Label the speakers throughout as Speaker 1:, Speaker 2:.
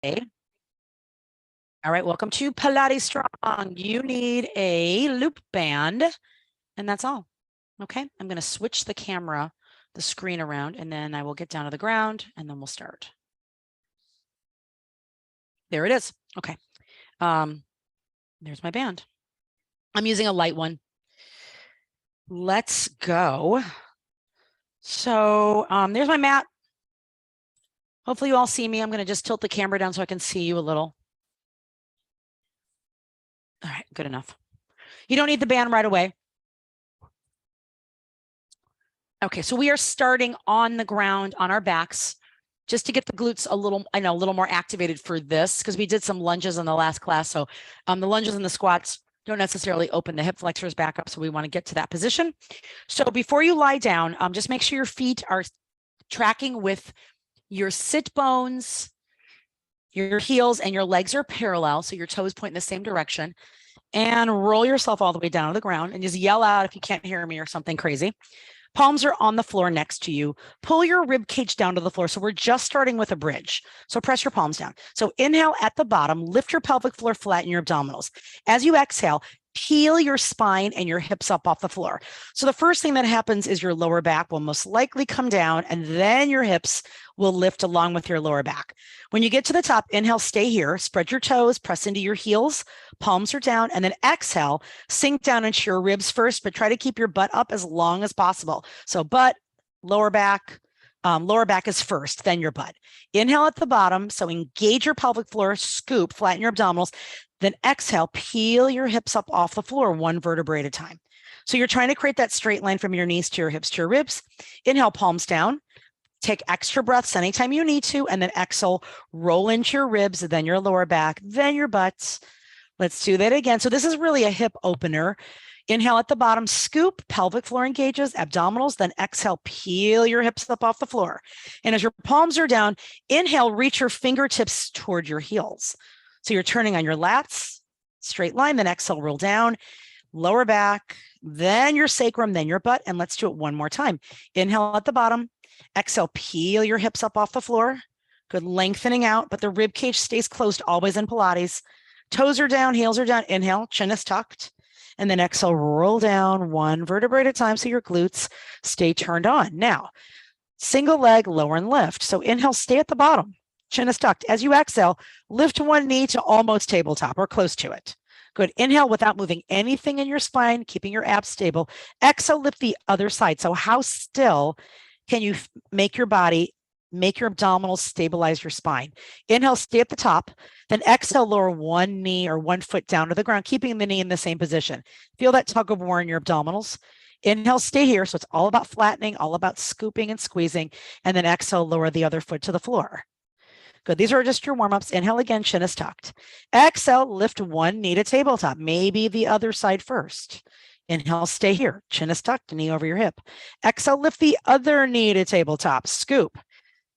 Speaker 1: All right, welcome to Pilates Strong. You need a loop band, and that's all. Okay, I'm going to switch the screen around, and then I will get down to the ground, and then we'll start. There it is. Okay. There's my band. I'm using a light one. Let's go. So there's my mat. Hopefully you all see me. I'm going to just tilt the camera down so I can see you a little. All right, good enough. You don't need the band right away. Okay, so we are starting on the ground on our backs just to get the glutes a little more activated for this, because we did some lunges in the last class. So the lunges and the squats don't necessarily open the hip flexors back up. So we want to get to that position. So before you lie down, just make sure your feet are tracking with your sit bones, your heels, and your legs are parallel. So your toes point in the same direction, and roll yourself all the way down to the ground and just yell out if you can't hear me or something crazy. Palms are on the floor next to you. Pull your rib cage down to the floor. So we're just starting with a bridge. So press your palms down. So inhale at the bottom, lift your pelvic floor, flatten your abdominals. As you exhale, peel your spine and your hips up off the floor. So the first thing that happens is your lower back will most likely come down, and then your hips will lift along with your lower back. When you get to the top, inhale, stay here, spread your toes, press into your heels, palms are down, and then exhale, sink down into your ribs first, but try to keep your butt up as long as possible. So butt, lower back is first, then your butt. Inhale at the bottom, so engage your pelvic floor, scoop, flatten your abdominals, then exhale, peel your hips up off the floor, one vertebrae at a time. So you're trying to create that straight line from your knees to your hips to your ribs. Inhale, palms down. Take extra breaths anytime you need to, and then exhale, roll into your ribs, then your lower back, then your butt. Let's do that again. So this is really a hip opener. Inhale at the bottom, scoop, pelvic floor engages, abdominals, then exhale, peel your hips up off the floor. And as your palms are down, inhale, reach your fingertips toward your heels. So you're turning on your lats, straight line, then exhale, roll down, lower back, then your sacrum, then your butt. And let's do it one more time. Inhale at the bottom, exhale, peel your hips up off the floor. Good, lengthening out, but the rib cage stays closed always in Pilates. Toes are down, heels are down. Inhale, chin is tucked. And then exhale, roll down one vertebrae at a time so your glutes stay turned on. Now, single leg, lower and lift. So inhale, stay at the bottom. Chin is tucked. As you exhale, lift one knee to almost tabletop or close to it. Good. Inhale without moving anything in your spine, keeping your abs stable. Exhale, lift the other side. So how still can you make your body, make your abdominals, stabilize your spine? Inhale, stay at the top. Then exhale, lower one knee or one foot down to the ground, keeping the knee in the same position. Feel that tug of war in your abdominals. Inhale, stay here. So it's all about flattening, all about scooping and squeezing. And then exhale, lower the other foot to the floor. Good. These are just your warm-ups. Inhale again, chin is tucked. Exhale, lift one knee to tabletop, maybe the other side first. Inhale, stay here. Chin is tucked, knee over your hip. Exhale, lift the other knee to tabletop. Scoop.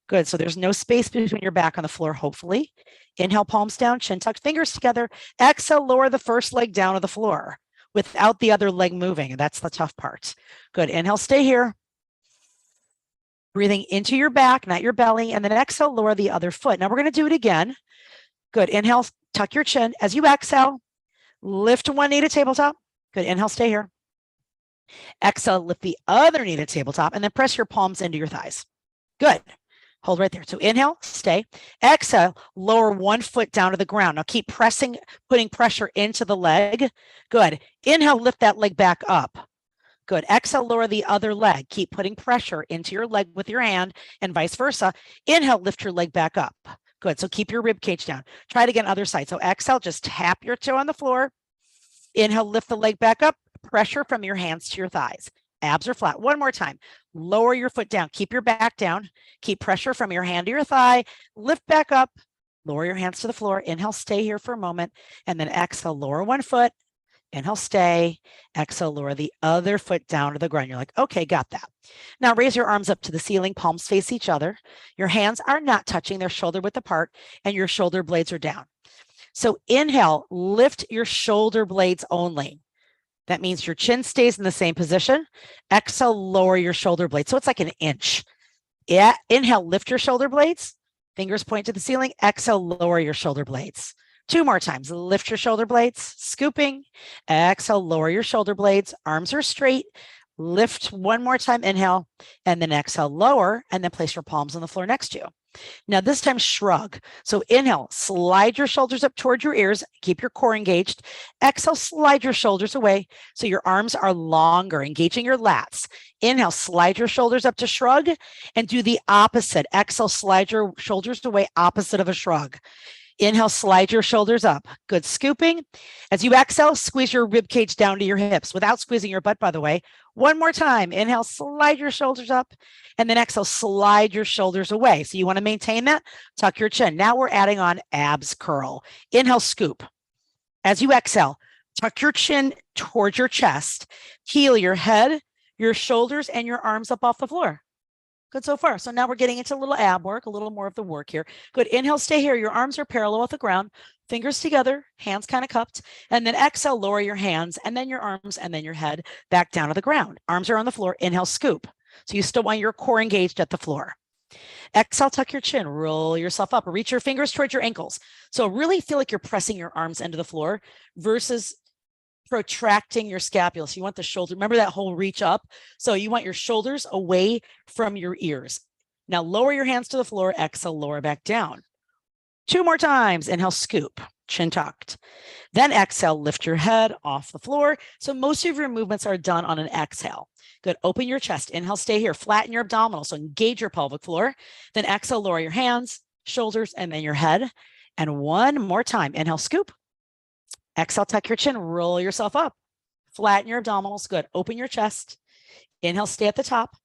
Speaker 1: Good. So there's no space between your back on the floor, hopefully. Inhale, palms down, chin tucked, fingers together. Exhale, lower the first leg down to the floor without the other leg moving. And that's the tough part. Good. Inhale, stay here. Breathing into your back, not your belly. And then exhale, lower the other foot. Now we're going to do it again. Good. Inhale, tuck your chin. As you exhale, lift one knee to tabletop. Good. Inhale, stay here. Exhale, lift the other knee to tabletop, and then press your palms into your thighs. Good. Hold right there. So inhale, stay. Exhale, lower one foot down to the ground. Now keep pressing, putting pressure into the leg. Good. Inhale, lift that leg back up. Good. Exhale, lower the other leg. Keep putting pressure into your leg with your hand and vice versa. Inhale, lift your leg back up. Good. So keep your rib cage down. Try it again, other side. So exhale, just tap your toe on the floor. Inhale, lift the leg back up. Pressure from your hands to your thighs. Abs are flat. One more time. Lower your foot down. Keep your back down. Keep pressure from your hand to your thigh. Lift back up. Lower your hands to the floor. Inhale, stay here for a moment. And then exhale, lower one foot. Inhale, stay. Exhale, lower the other foot down to the ground. You're like, okay, got that. Now raise your arms up to the ceiling. Palms face each other. Your hands are not touching. They're shoulder width apart, and your shoulder blades are down. So inhale, lift your shoulder blades only. That means your chin stays in the same position. Exhale, lower your shoulder blades. So it's like an inch. Yeah. Inhale, lift your shoulder blades. Fingers point to the ceiling. Exhale, lower your shoulder blades. 2 more times. Lift your shoulder blades, scooping. Exhale, lower your shoulder blades. Arms are straight. Lift 1 more time. Inhale, and then exhale, lower, and then place your palms on the floor next to you. Now this time shrug. So inhale, slide your shoulders up toward your ears, keep your core engaged. Exhale, slide your shoulders away so your arms are longer, engaging your lats. Inhale, slide your shoulders up to shrug and do the opposite. Exhale, slide your shoulders away, opposite of a shrug. Inhale, slide your shoulders up. Good scooping. As you exhale, squeeze your rib cage down to your hips without squeezing your butt, by the way. 1 more time. Inhale, slide your shoulders up. And then exhale, slide your shoulders away. So you want to maintain that. Tuck your chin. Now we're adding on abs curl. Inhale, scoop. As you exhale, tuck your chin towards your chest. Heel your head, your shoulders, and your arms up off the floor. Good so far. So now we're getting into a little ab work, a little more of the work here. Good. Inhale, stay here. Your arms are parallel with the ground, fingers together, hands kind of cupped. And then exhale, lower your hands and then your arms and then your head back down to the ground. Arms are on the floor. Inhale, scoop. So you still want your core engaged at the floor. Exhale, tuck your chin, roll yourself up, reach your fingers towards your ankles. So really feel like you're pressing your arms into the floor versus protracting your scapula. So you want the shoulder, remember that whole reach up. So you want your shoulders away from your ears. Now lower your hands to the floor, exhale, lower back down. 2 more times. Inhale, scoop, chin tucked. Then exhale, lift your head off the floor. So most of your movements are done on an exhale. Good. Open your chest. Inhale, stay here. Flatten your abdominals. So engage your pelvic floor. Then exhale, lower your hands, shoulders, and then your head. And 1 more time. Inhale, scoop. Exhale, tuck your chin, roll yourself up. Flatten your abdominals. Good. Open your chest. Inhale, stay at the top.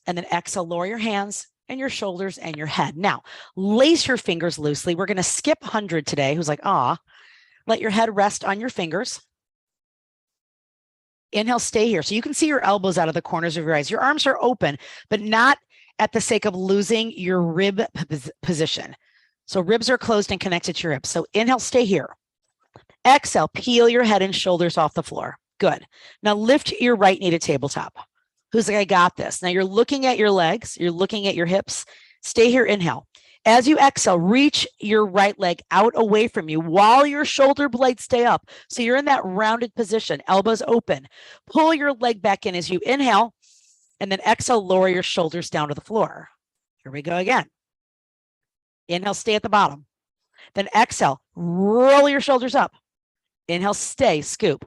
Speaker 1: And then exhale, lower your hands and your shoulders and your head. Now, lace your fingers loosely. We're going to skip 100 today. Who's like, ah, let your head rest on your fingers. Inhale, stay here. So you can see your elbows out of the corners of your eyes. Your arms are open, but not at the sake of losing your rib position. So ribs are closed and connected to your hips. So inhale, stay here. Exhale, peel your head and shoulders off the floor. Good. Now lift your right knee to tabletop. Who's like, I got this. Now you're looking at your legs. You're looking at your hips. Stay here, inhale. As you exhale, reach your right leg out away from you while your shoulder blades stay up. So you're in that rounded position, elbows open. Pull your leg back in as you inhale, and then exhale, lower your shoulders down to the floor. Here we go again. Inhale, stay at the bottom. Then exhale, roll your shoulders up. Inhale, stay, scoop.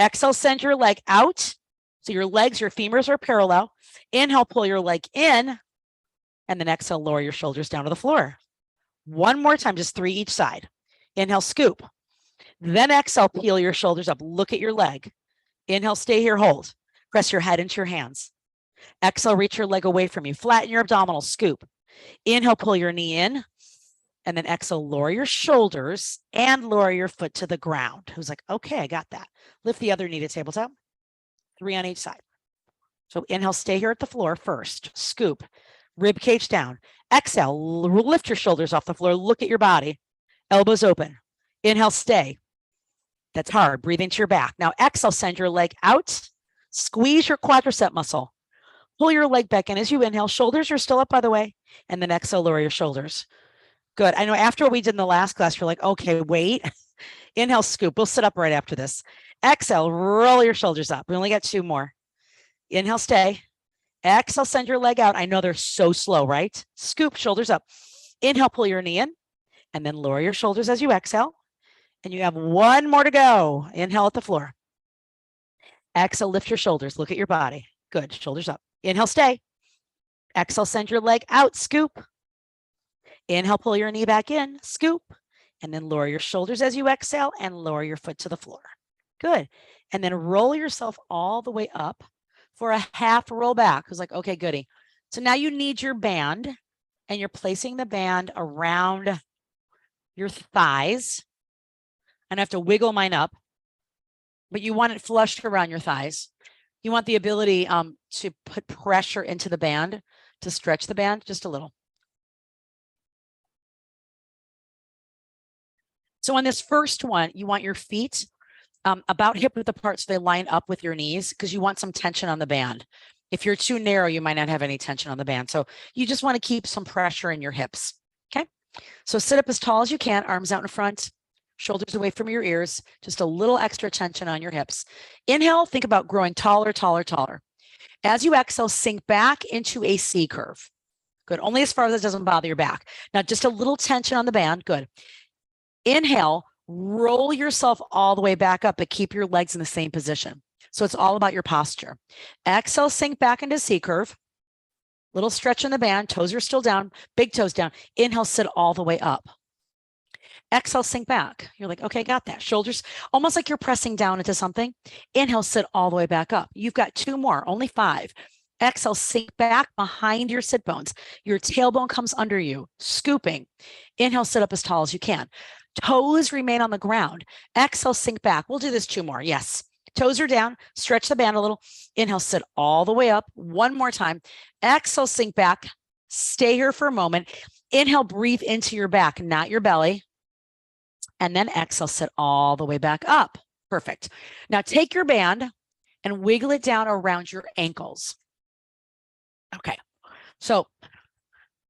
Speaker 1: Exhale, send your leg out. So your legs, your femurs are parallel. Inhale, pull your leg in. And then exhale, lower your shoulders down to the floor. 1 more time, just 3 each side. Inhale, scoop. Then exhale, peel your shoulders up. Look at your leg. Inhale, stay here, hold. Press your head into your hands. Exhale, reach your leg away from you. Flatten your abdominals, scoop. Inhale, pull your knee in. And then exhale, lower your shoulders and lower your foot to the ground. Who's like, okay, I got that. Lift the other knee to tabletop. 3 on each side. So inhale, stay here at the floor first. Scoop. Rib cage down. Exhale, lift your shoulders off the floor. Look at your body. Elbows open. Inhale, stay. That's hard. Breathe into your back. Now exhale, send your leg out. Squeeze your quadricep muscle. Pull your leg back in as you inhale. Shoulders are still up, by the way. And then exhale, lower your shoulders. Good. I know after what we did in the last class, you're like, okay, wait. Inhale, scoop. We'll sit up right after this. Exhale, roll your shoulders up. We only got 2 more. Inhale, stay. Exhale, send your leg out. I know they're so slow, right? Scoop, shoulders up. Inhale, pull your knee in. And then lower your shoulders as you exhale. And you have 1 more to go. Inhale at the floor. Exhale, lift your shoulders. Look at your body. Good. Shoulders up. Inhale, stay. Exhale, send your leg out. Scoop. Inhale, pull your knee back in. Scoop. And then lower your shoulders as you exhale and lower your foot to the floor. Good. And then roll yourself all the way up for a half roll back. Who's like, okay, goody. So now you need your band and you're placing the band around your thighs. And I have to wiggle mine up, but you want it flushed around your thighs. You want the ability to put pressure into the band, to stretch the band just a little. So on this first one, you want your feet about hip width apart so they line up with your knees because you want some tension on the band. If you're too narrow, you might not have any tension on the band. So you just want to keep some pressure in your hips. So sit up as tall as you can, arms out in front, shoulders away from your ears, just a little extra tension on your hips. Inhale, think about growing taller, taller, taller. As you exhale, sink back into a C curve. Good. Only as far as it doesn't bother your back. Now, just a little tension on the band. Good. Inhale, roll yourself all the way back up, but keep your legs in the same position. So it's all about your posture. Exhale, sink back into C curve. Little stretch in the band. Toes are still down. Big toes down. Inhale, sit all the way up. Exhale, sink back. You're like, okay, got that. Shoulders, almost like you're pressing down into something. Inhale, sit all the way back up. You've got 2 more, only 5. Exhale, sink back behind your sit bones. Your tailbone comes under you, scooping. Inhale, sit up as tall as you can. Toes remain on the ground. Exhale, sink back. We'll do this 2 more. Yes. Toes are down. Stretch the band a little. Inhale, sit all the way up. 1 more time. Exhale, sink back. Stay here for a moment. Inhale, breathe into your back, not your belly. And then exhale, sit all the way back up. Perfect. Now take your band and wiggle it down around your ankles. Okay. So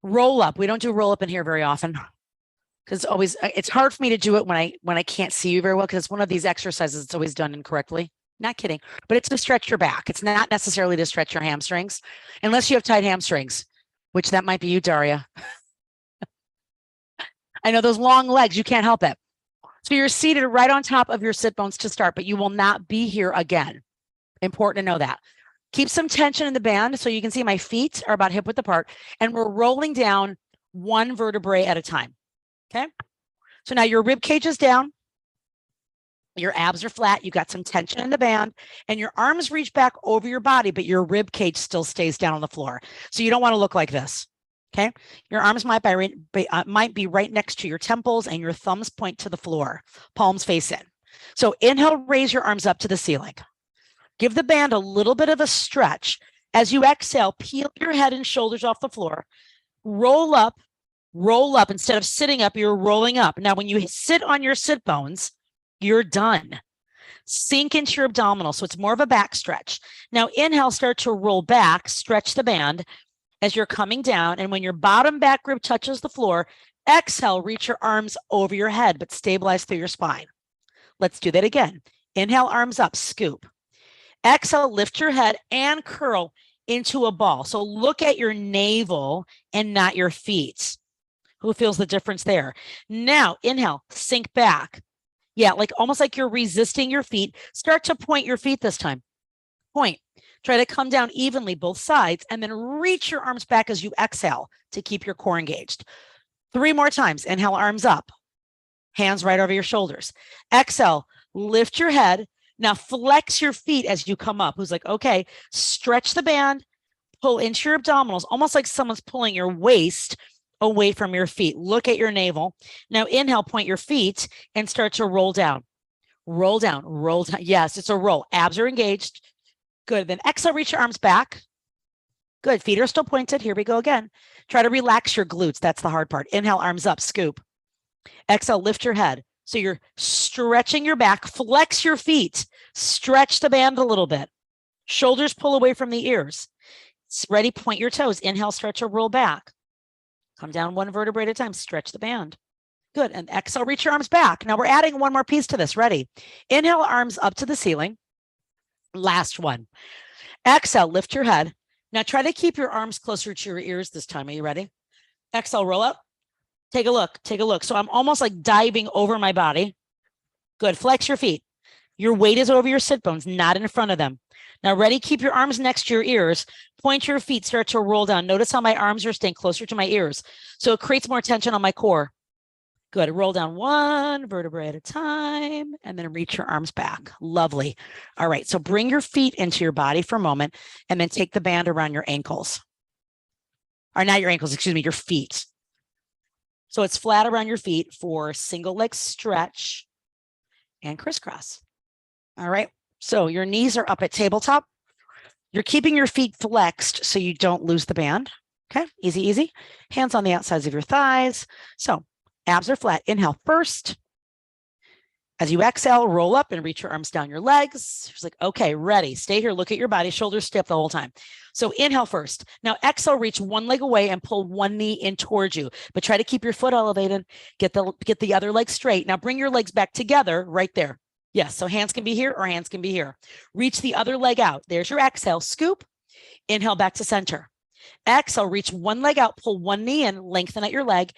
Speaker 1: roll up. We don't do roll up in here very often because it's hard for me to do it when I can't see you very well, because it's one of these exercises that's always done incorrectly. Not kidding, but it's to stretch your back. It's not necessarily to stretch your hamstrings, unless you have tight hamstrings, which that might be you, Daria. I know those long legs, you can't help it. So you're seated right on top of your sit bones to start, but you will not be here again. Important to know that. Keep some tension in the band so you can see my feet are about hip width apart, and we're rolling down 1 vertebrae at a time. Okay. So now your rib cage is down. Your abs are flat. You got some tension in the band, and your arms reach back over your body, but your rib cage still stays down on the floor. So you don't want to look like this. Okay. Your arms might be right next to your temples, and your thumbs point to the floor, palms face in. So inhale, raise your arms up to the ceiling. Give the band a little bit of a stretch. As you exhale, peel your head and shoulders off the floor. Roll up. Instead of sitting up, you're rolling up. Now, when you sit on your sit bones, you're done. Sink into your abdominals. So it's more of a back stretch. Now, inhale, start to roll back, stretch the band as you're coming down. And when your bottom back rib touches the floor, exhale, reach your arms over your head, but stabilize through your spine. Let's do that again. Inhale, arms up, scoop. Exhale, lift your head and curl into a ball. So look at your navel and not your feet. Who feels the difference there? Now, inhale, sink back. Yeah, like almost like you're resisting your feet. Start to point your feet this time. Point. Try to come down evenly both sides, and then reach your arms back as you exhale to keep your core engaged. 3 more times. Inhale, arms up. Hands right over your shoulders. Exhale, lift your head. Now flex your feet as you come up. Who's like, okay, stretch the band, pull into your abdominals, almost like someone's pulling your waist away from your feet. Look at your navel. Now inhale, point your feet and start to roll down. Roll down, roll down. Yes, it's a roll. Abs are engaged. Good. Then exhale, reach your arms back. Good. Feet are still pointed. Here we go again. Try to relax your glutes. That's the hard part. Inhale, arms up, scoop. Exhale, lift your head. So you're stretching your back, flex your feet, stretch the band a little bit. Shoulders pull away from the ears. It's ready, point your toes. Inhale, start to roll back. Come down 1 vertebrae at a time, stretch the band. Good. And exhale, reach your arms back. Now we're adding 1 more piece to this. Ready? Inhale, arms up to the ceiling. Last one. Exhale, lift your head. Now try to keep your arms closer to your ears this time. Are you ready? Exhale, roll up. Take a look. Take a look. So I'm almost like diving over my body. Good. Flex your feet. Your weight is over your sit bones, not in front of them. Now, ready? Keep your arms next to your ears. Point your feet. Start to roll down. Notice how my arms are staying closer to my ears. So it creates more tension on my core. Good. Roll down 1 vertebrae at a time, and then reach your arms back. Lovely. All right. So bring your feet into your body for a moment, and then take the band around your ankles. Or not your ankles, excuse me, your feet. So it's flat around your feet for single leg stretch and crisscross. All right. So your knees are up at tabletop. You're keeping your feet flexed so you don't lose the band. Okay. Easy, easy. Hands on the outsides of your thighs. So abs are flat. Inhale first. As you exhale, roll up and reach your arms down your legs. She's like, okay, ready. Stay here. Look at your body. Shoulders stay up the whole time. So inhale first. Now exhale, reach one leg away and pull one knee in towards you, but try to keep your foot elevated. Get the other leg straight. Now bring your legs back together right there. Yes. So hands can be here or hands can be here. Reach the other leg out. There's your exhale. Scoop. Inhale back to center. Exhale, reach one leg out, pull one knee in, lengthen out your leg.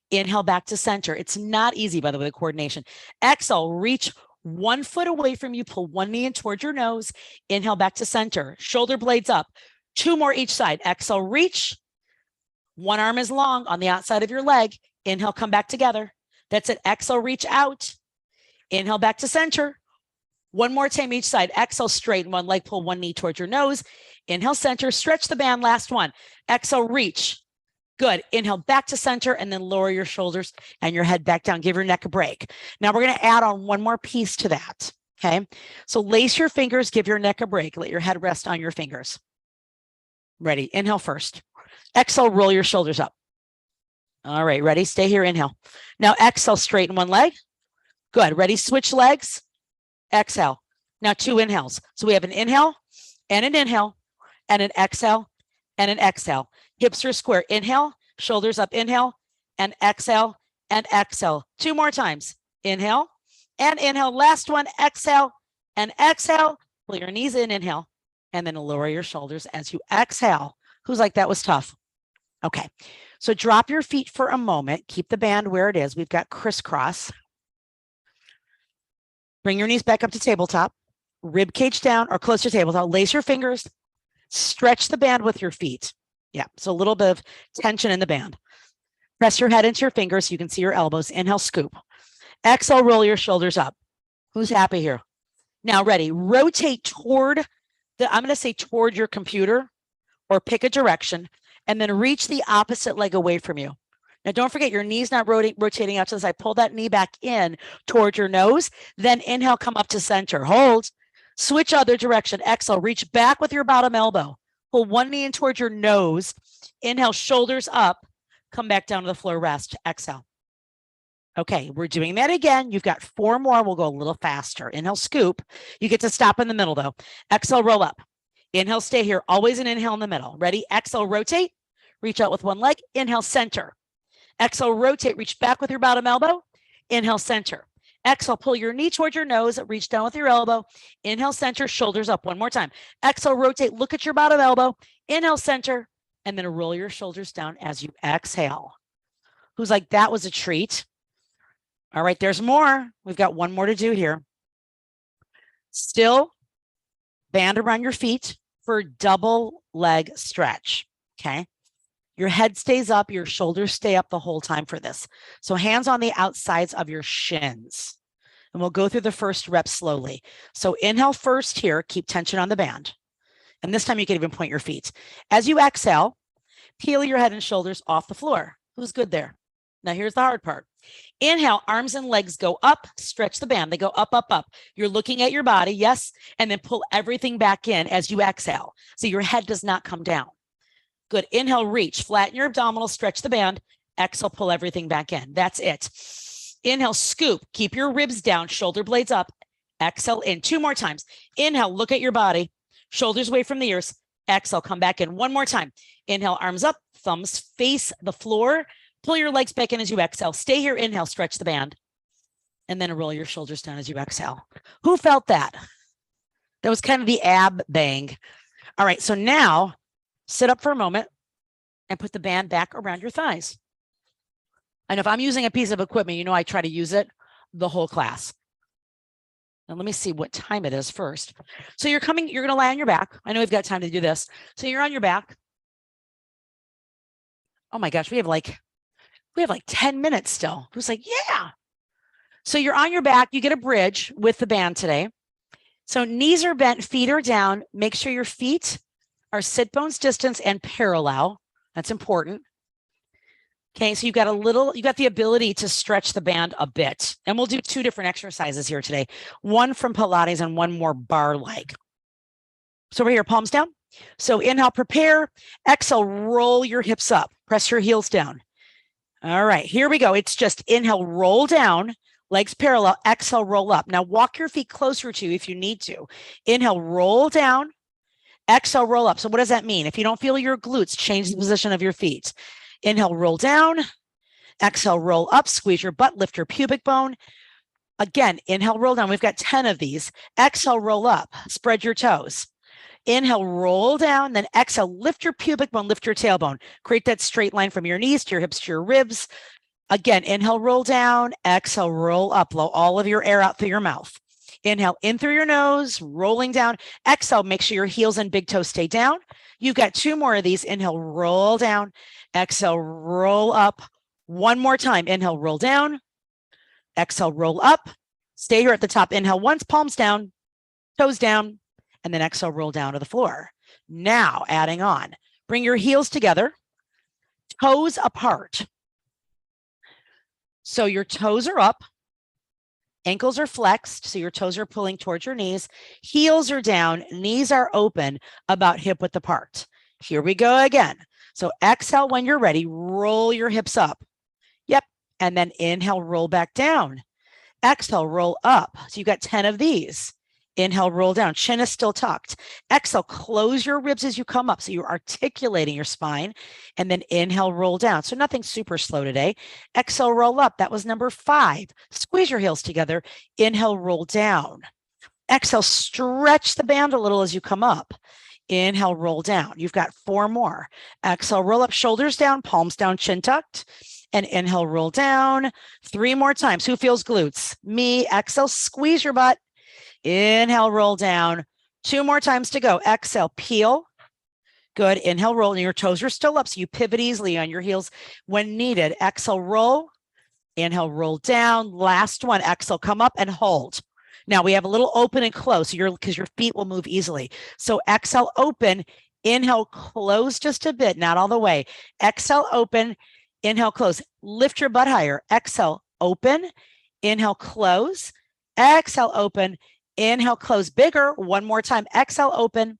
Speaker 1: Inhale back to center. It's not easy, by the way, the coordination. Exhale, reach one foot away from you, pull one knee in towards your nose. Inhale back to center. Shoulder blades up. Two more each side. Exhale, reach. One arm is long on the outside of your leg. Inhale, come back together. That's it. Exhale, reach out. Inhale back to center. One more time each side. Exhale, straighten one leg, pull one knee towards your nose. Inhale, center, stretch the band. Last one. Exhale, reach. Good. Inhale back to center and then lower your shoulders and your head back down. Give your neck a break. Now we're going to add on one more piece to that. Okay. So lace your fingers, give your neck a break. Let your head rest on your fingers. Ready. Inhale first. Exhale, roll your shoulders up. All right. Ready. Stay here. Inhale. Now exhale, straighten one leg. Good. Ready. Switch legs. Exhale. Now two inhales. So we have an inhale and an exhale and an exhale. Hips are square. Inhale, shoulders up. Inhale and exhale and exhale. Two more times. Inhale and inhale. Last one. Exhale and exhale. Pull your knees in. Inhale and then lower your shoulders as you exhale. Who's like, that was tough? Okay. So drop your feet for a moment. Keep the band where it is. We've got crisscross. Bring your knees back up to tabletop. Rib cage down or close to tabletop. Lace your fingers. Stretch the band with your feet. Yeah, so a little bit of tension in the band. Press your head into your fingers so you can see your elbows. Inhale, scoop. Exhale, roll your shoulders up. Who's happy here? Now, ready. Rotate toward I'm going to say toward your computer or pick a direction and then reach the opposite leg away from you. Now, don't forget your knee's not rotating out to the side. Pull that knee back in toward your nose. Then inhale, come up to center. Hold. Switch other direction. Exhale, reach back with your bottom elbow. Pull one knee in towards your nose. Inhale, shoulders up. Come back down to the floor, rest. Exhale. Okay, we're doing that again. You've got four more. We'll go a little faster. Inhale, scoop. You get to stop in the middle, though. Exhale, roll up. Inhale, stay here. Always an inhale in the middle. Ready? Exhale, rotate. Reach out with one leg. Inhale, center. Exhale, rotate. Reach back with your bottom elbow. Inhale, center. Exhale, pull your knee towards your nose. Reach down with your elbow. Inhale, center, shoulders up. One more time. Exhale, rotate. Look at your bottom elbow. Inhale, center. And then roll your shoulders down as you exhale. Who's like, that was a treat? All right, there's more. We've got one more to do here. Still band around your feet for double leg stretch. Okay. Your head stays up, your shoulders stay up the whole time for this. So hands on the outsides of your shins. And we'll go through the first rep slowly. So inhale first here, keep tension on the band. And this time you can even point your feet. As you exhale, peel your head and shoulders off the floor. Who's good there? Now here's the hard part. Inhale, arms and legs go up, stretch the band. They go up, up, up. You're looking at your body, yes, and then pull everything back in as you exhale. So your head does not come down. Good. Inhale, reach, flatten your abdominals, stretch the band. Exhale, pull everything back in. That's it. Inhale, scoop, keep your ribs down, shoulder blades up. Exhale in. Two more times. Inhale, look at your body, shoulders away from the ears. Exhale, come back in. One more time. Inhale, arms up, thumbs face the floor. Pull your legs back in as you exhale. Stay here. Inhale, stretch the band. And then roll your shoulders down as you exhale. Who felt that? That was kind of the ab bang. All right. So now sit up for a moment and put the band back around your thighs. And if I'm using a piece of equipment, you know, I try to use it the whole class. Now, let me see what time it is first. So you're going to lie on your back. I know we've got time to do this. So you're on your back. Oh my gosh, we have like 10 minutes still. Who's like, yeah. So you're on your back. You get a bridge with the band today. So knees are bent, feet are down. Make sure your feet are sit bones distance and parallel. That's important. Okay, so you got the ability to stretch the band a bit. And we'll do two different exercises here today. One from Pilates and one more bar-like. So we're here, palms down. So inhale, prepare. Exhale, roll your hips up. Press your heels down. All right, here we go. It's just inhale, roll down. Legs parallel, exhale, roll up. Now walk your feet closer to you if you need to. Inhale, roll down, exhale, roll up. So what does that mean? If you don't feel your glutes, change the position of your feet. Inhale, roll down, exhale, roll up, squeeze your butt, lift your pubic bone. Again, inhale, roll down. We've got 10 of these. Exhale, roll up, spread your toes. Inhale, roll down, then exhale, lift your pubic bone, lift your tailbone. Create that straight line from your knees to your hips to your ribs. Again, inhale, roll down, exhale, roll up, blow all of your air out through your mouth. Inhale in through your nose, rolling down. Exhale, make sure your heels and big toes stay down. You've got 2 more of these. Inhale, roll down, exhale, roll up. One more time. Inhale, roll down, exhale, roll up. Stay here at the top. Inhale once, palms down, toes down, and then exhale, roll down to the floor. Now, adding on, bring your heels together, toes apart. So your toes are up, ankles are flexed, so your toes are pulling towards your knees, heels are down, knees are open, about hip width apart. Here we go again. So exhale when you're ready, roll your hips up. Yep, and then inhale, roll back down. Exhale, roll up. So you've got 10 of these. Inhale, roll down. Chin is still tucked. Exhale, close your ribs as you come up. So you're articulating your spine. And then inhale, roll down. So nothing super slow today. Exhale, roll up. That was number 5. Squeeze your heels together. Inhale, roll down. Exhale, stretch the band a little as you come up. Inhale, roll down. You've got 4 more. Exhale, roll up, shoulders down, palms down, chin tucked. And inhale, roll down. 3 more times. Who feels glutes? Me. Exhale, squeeze your butt. Inhale, roll down. 2 more times to go. Exhale, peel. Good. Inhale, roll. And your toes are still up, so you pivot easily on your heels when needed. Exhale, roll. Inhale, roll down. Last one. Exhale, come up and hold. Now we have a little open and close because your feet will move easily. So exhale, open. Inhale, close just a bit, not all the way. Exhale, open. Inhale, close. Lift your butt higher. Exhale, open. Inhale, close. Exhale, open. Inhale, close bigger. One more time. Exhale, open.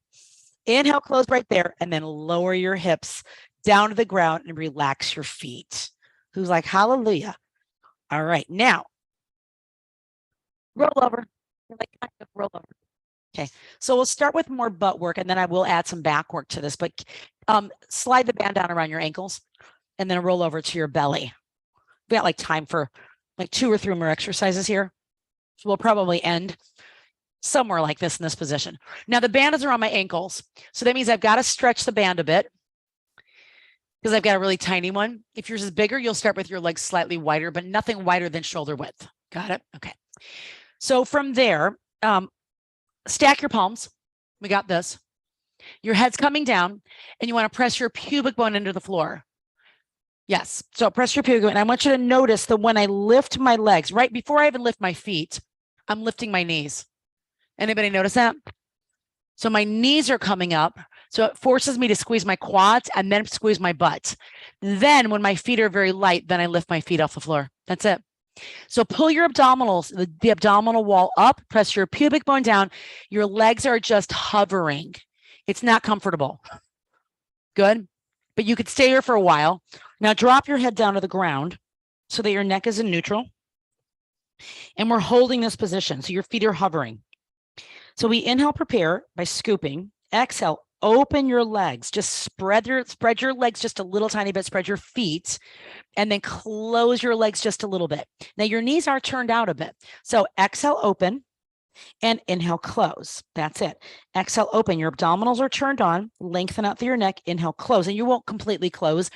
Speaker 1: Inhale, close right there. And then lower your hips down to the ground and relax your feet. Who's like, hallelujah. All right. Now, roll over. You're like, kind of roll over. Okay. So we'll start with more butt work, and then I will add some back work to this. But slide the band down around your ankles and then roll over to your belly. We got like time for like 2 or 3 more exercises here. So we'll probably end somewhere like this in this position. Now the band is around my ankles. So that means I've got to stretch the band a bit because I've got a really tiny one. If yours is bigger, you'll start with your legs slightly wider, but nothing wider than shoulder width. Got it? Okay. So from there, stack your palms. We got this. Your head's coming down and you want to press your pubic bone into the floor. Yes. So press your pubic bone. And I want you to notice that when I lift my legs, right before I even lift my feet, I'm lifting my knees. Anybody notice that? So my knees are coming up. So it forces me to squeeze my quads and then squeeze my butt. Then when my feet are very light, then I lift my feet off the floor. That's it. So pull your abdominals, the abdominal wall up, press your pubic bone down. Your legs are just hovering. It's not comfortable. Good. But you could stay here for a while. Now drop your head down to the ground so that your neck is in neutral. And we're holding this position. So your feet are hovering. So we inhale, prepare by scooping. Exhale, open your legs. Just spread your legs just a little tiny bit. Spread your feet. And then close your legs just a little bit. Now your knees are turned out a bit. So exhale, open. And inhale, close. That's it. Exhale, open. Your abdominals are turned on. Lengthen out through your neck. Inhale, close. And you won't completely close.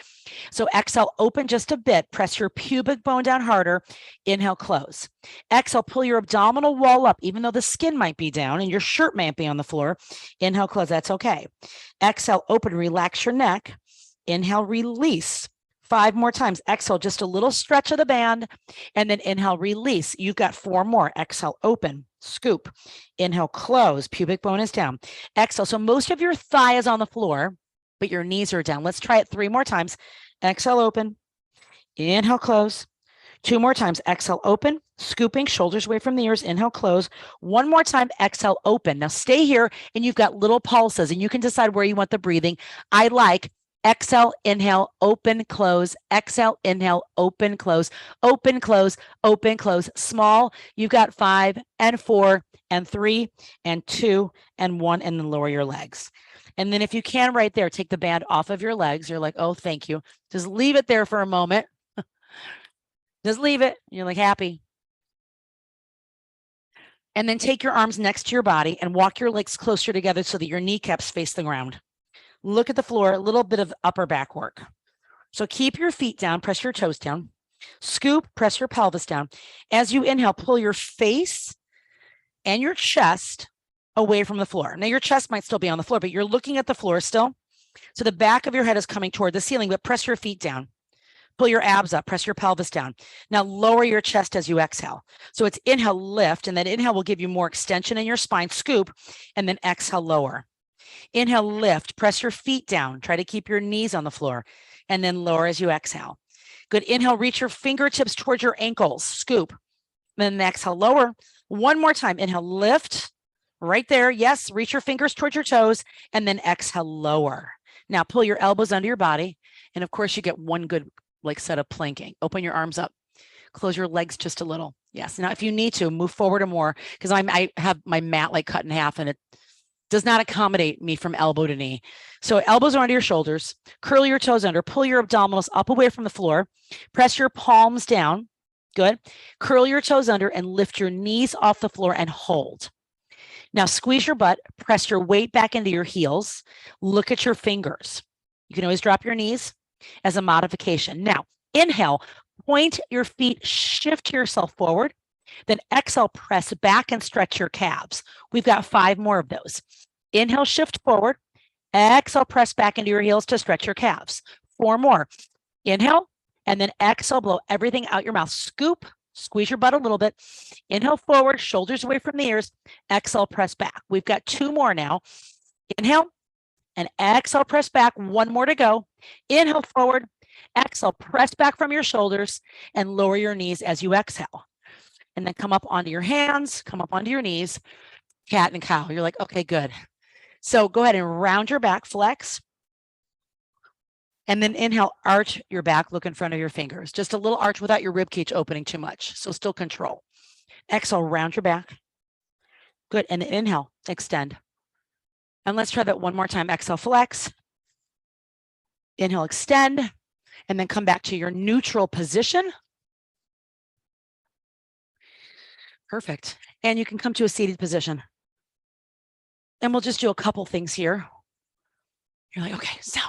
Speaker 1: So exhale, open just a bit. Press your pubic bone down harder. Inhale, close. Exhale, pull your abdominal wall up, even though the skin might be down and your shirt might be on the floor. Inhale, close. That's okay. Exhale, open. Relax your neck. Inhale, release. 5 more times. Exhale, just a little stretch of the band. And then inhale, release. You've got 4 more. Exhale, open. Scoop. Inhale, close. Pubic bone is down. Exhale. So most of your thigh is on the floor, but your knees are down. Let's try it 3 more times. Exhale, open. Inhale, close. 2 more times. Exhale, open. Scooping, shoulders away from the ears. Inhale, close. 1 more time. Exhale, open. Now stay here, and you've got little pulses, and you can decide where you want the breathing. I like Exhale, inhale, open, close. Exhale, inhale, open, close, open, close, open, close. Small, you've got 5 and 4 and 3 and 2 and 1, and then lower your legs. And then if you can right there, take the band off of your legs. You're like, oh, thank you. Just leave it there for a moment. Just leave it. You're like happy. And then take your arms next to your body and walk your legs closer together so that your kneecaps face the ground. Look at the floor, a little bit of upper back work. So keep your feet down, press your toes down, scoop, press your pelvis down. As you inhale, pull your face and your chest away from the floor. Now your chest might still be on the floor, but you're looking at the floor still. So the back of your head is coming toward the ceiling, but press your feet down. Pull your abs up, press your pelvis down. Now lower your chest as you exhale. So it's inhale, lift, and then inhale will give you more extension in your spine, scoop, and then exhale, lower. Inhale, lift, press your feet down. Try to keep your knees on the floor and then lower as you exhale. Good. Inhale, reach your fingertips towards your ankles, scoop. Then exhale, lower. One more time. Inhale, lift right there. Yes, reach your fingers towards your toes and then exhale, lower. Now pull your elbows under your body. And of course, you get one good set of planking. Open your arms up. Close your legs just a little. Yes. Now, if you need to, move forward or more because I have my mat cut in half and it does not accommodate me from elbow to knee. So elbows are under your shoulders, curl your toes under, pull your abdominals up away from the floor, press your palms down. Good. Curl your toes under and lift your knees off the floor and hold. Now squeeze your butt, press your weight back into your heels. Look at your fingers. You can always drop your knees as a modification. Now inhale, point your feet, shift yourself forward. Then exhale, press back and stretch your calves. We've got 5 more of those. Inhale, shift forward. Exhale, press back into your heels to stretch your calves. 4 more. Inhale, and then exhale, blow everything out your mouth. Scoop, squeeze your butt a little bit. Inhale forward, shoulders away from the ears. Exhale, press back. We've got 2 more now. Inhale, and exhale, press back. 1 more to go. Inhale forward. Exhale, press back from your shoulders and lower your knees as you exhale. And then come up onto your hands, come up onto your knees, cat and cow. You're like, okay, good. So go ahead and round your back, flex. And then inhale, arch your back, look in front of your fingers. Just a little arch without your rib cage opening too much. So still control. Exhale, round your back. Good. And then inhale, extend. And let's try that one more time. Exhale, flex. Inhale, extend. And then come back to your neutral position. Perfect. And you can come to a seated position. And we'll just do a couple things here. You're like, okay, so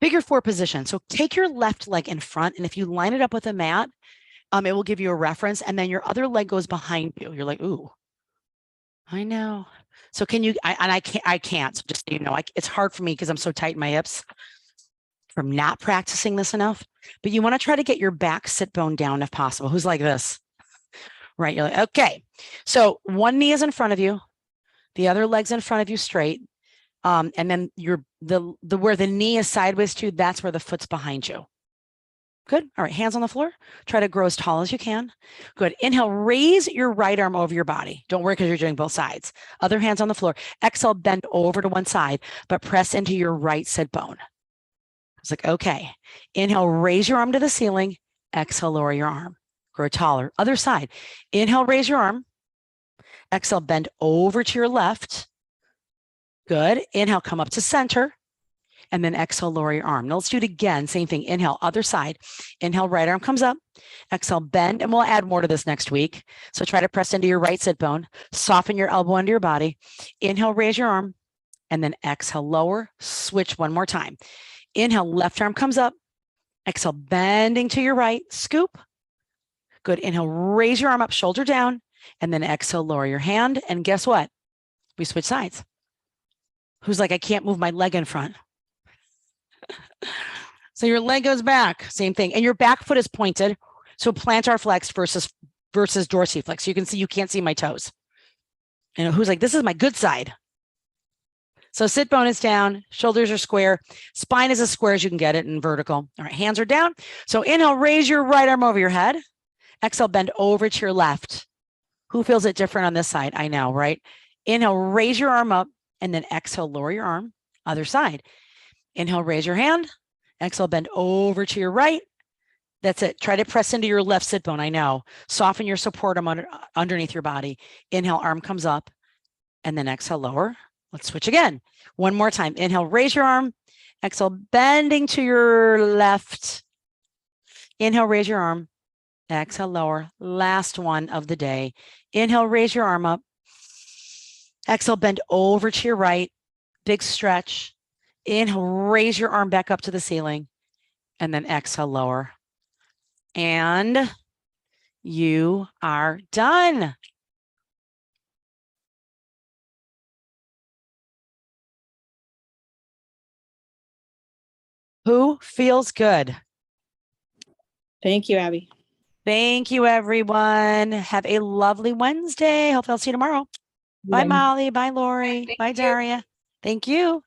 Speaker 1: figure 4 position. So take your left leg in front, and if you line it up with a mat, it will give you a reference, and then your other leg goes behind you. You're like, ooh, I know. So can you, I can't, so just so you know, it's hard for me because I'm so tight in my hips from not practicing this enough, but you want to try to get your back sit bone down if possible. Who's like this? Right. You're like, okay. So one knee is in front of you, the other leg's in front of you straight. And then where the knee is sideways to, that's where the foot's behind you. Good. All right. Hands on the floor. Try to grow as tall as you can. Good. Inhale, raise your right arm over your body. Don't worry because you're doing both sides. Other hands on the floor. Exhale, bend over to one side, but press into your right sit bone. It's like, okay. Inhale, raise your arm to the ceiling. Exhale, lower your arm. Grow taller. Other side. Inhale, raise your arm. Exhale, bend over to your left. Good. Inhale, come up to center. And then exhale, lower your arm. Now let's do it again. Same thing. Inhale, other side. Inhale, right arm comes up. Exhale, bend. And we'll add more to this next week. So try to press into your right sit bone. Soften your elbow under your body. Inhale, raise your arm. And then exhale, lower. Switch one more time. Inhale, left arm comes up. Exhale, bending to your right. Scoop. Good. Inhale, raise your arm up, shoulder down. And then exhale, lower your hand. And guess what? We switch sides. Who's like, I can't move my leg in front. So your leg goes back, same thing. And your back foot is pointed. So plantar flex versus dorsiflex. You can see, you can't see my toes. And who's like, this is my good side. So sit bone is down, shoulders are square, spine is as square as you can get it in vertical. All right, hands are down. So inhale, raise your right arm over your head. Exhale, bend over to your left. Who feels it different on this side? I know, right? Inhale, raise your arm up, and then exhale, lower your arm. Other side. Inhale, raise your hand. Exhale, bend over to your right. That's it. Try to press into your left sit bone. I know. Soften your support underneath your body. Inhale, arm comes up. And then exhale, lower. Let's switch again. One more time. Inhale, raise your arm. Exhale, bending to your left. Inhale, raise your arm. Exhale, lower. Last one of the day. Inhale, raise your arm up. Exhale, bend over to your right. Big stretch. Inhale, raise your arm back up to the ceiling. And then exhale, lower. And you are done. Who feels good?
Speaker 2: Thank you, Abby.
Speaker 1: Thank you, everyone. Have a lovely Wednesday. Hope I'll see you tomorrow. Bye, Molly. Bye, Lori. Bye, Daria. Thank you.